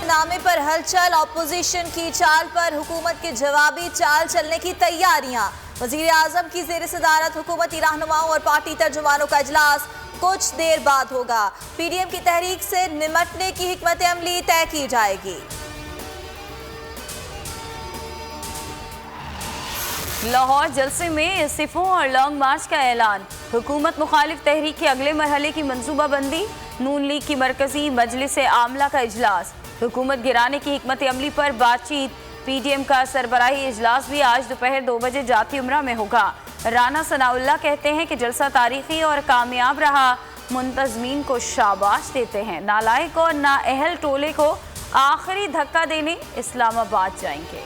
नामे पर हलचल, ऑपोजिशन की चाल पर हुकूमत की जवाबी चाल चलने की तैयारियां। वजीर आजम की ज़ेर सदारत हुकूमती रहनुमाओं और पार्टी तर्जुमानों का इजलास कुछ देर बाद होगा। पीडीएम की तहरीक से निमटने की हिकमत अमली तय की जाएगी। लाहौर जलसे में इस्तीफों और लॉन्ग मार्च का ऐलान। हुकूमत मुखालिफ तहरीक के अगले मरहले की मनसूबाबंदी। नून लीग की मरकजी मजलिस आमला का इजलास। हुकूमत गिराने की हिकमत अमली पर बातचीत। पीडीएम का सरबराही इजलास भी आज दोपहर 2 बजे जाती उम्रा में होगा। राना सनाउल्लाह कहते हैं कि जलसा तारीखी और कामयाब रहा। मुंतजमीन को शाबाश देते हैं। नालायक और नाअहल टोले को आखिरी धक्का देने इस्लामाबाद जाएंगे।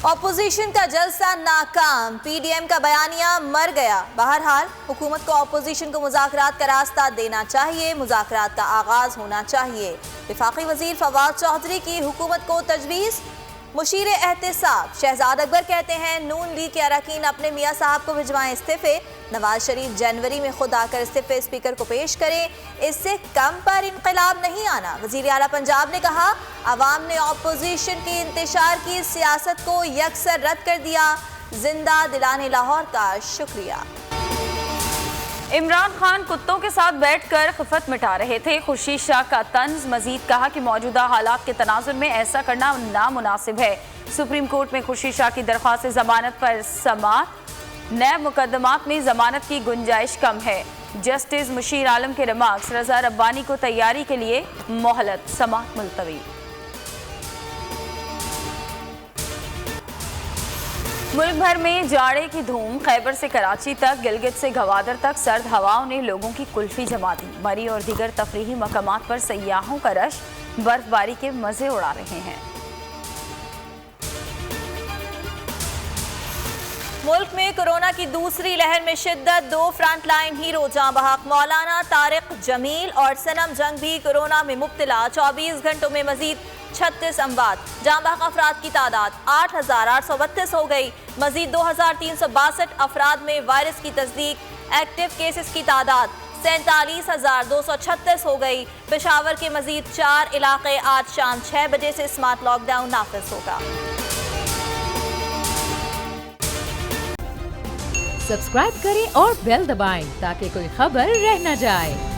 ऑपोजिशन का जलसा नाकाम, पीडीएम का बयानिया मर गया। बहरहाल हुकूमत को ऑपोजिशन को मुज़ाकरात का रास्ता देना चाहिए, मुज़ाकरात का आगाज होना चाहिए। वफाकी वजीर फवाद चौधरी की हुकूमत को तजवीज़। मुशीर एहतसाब शहजाद अकबर कहते हैं नून लीग के अरकान अपने मियाँ साहब को भिजवाएं इस्तीफे। नवाज शरीफ जनवरी में खुद आकर इस्तीफे स्पीकर को पेश करें, इससे कम पर इनकलाब नहीं आना। वजीर आला पंजाब ने कहा अवाम ने ऑपोजिशन के इंतशार की सियासत को यकसर रद्द कर दिया। जिंदा दिलाने लाहौर का शुक्रिया। इमरान खान कुत्तों के साथ बैठकर खिफत मिटा रहे थे। खुर्शीद शाह का तंज। मजीद कहा कि मौजूदा हालात के तनाजुर में ऐसा करना नामुनासिब है। सुप्रीम कोर्ट में खुर्शीद शाह की दरख्वास्त जमानत पर समाअत। नए मुकदमात में जमानत की गुंजाइश कम है। जस्टिस मुशीर आलम के रिमार्क्स। रजा रब्बानी को तैयारी के लिए मोहलत। समाअत मुलतवी। मुल्क भर में जाड़े की धूम। खैबर से कराची तक, गिलगित से गवादर तक सर्द हवाओं ने लोगों की कुल्फी जमा दी। मरी और दीगर तफरीही मकामात पर सयाहों का रश। बर्फबारी के मजे उड़ा रहे हैं। मुल्क में कोरोना की दूसरी लहर में शिद्दत। 2 फ्रंटलाइन हीरो जां बहक मौलाना तारिक जमील और सनम जंग भी कोरोना में मुब्तला। 24 घंटों में मजीद 36 अमवात। जां बहक अफराद की तादाद 8,832 हो गई। मजीद 2,362 अफराद में वायरस की तस्दीक। एक्टिव केसेस की तादाद 47,236 हो गई। पेशावर के मजीद 4 इलाके आज शाम 6 बजे से स्मार्ट लॉकडाउन नाफिज होगा। सब्सक्राइब करें और बेल दबाएं ताकि कोई खबर रह न जाए।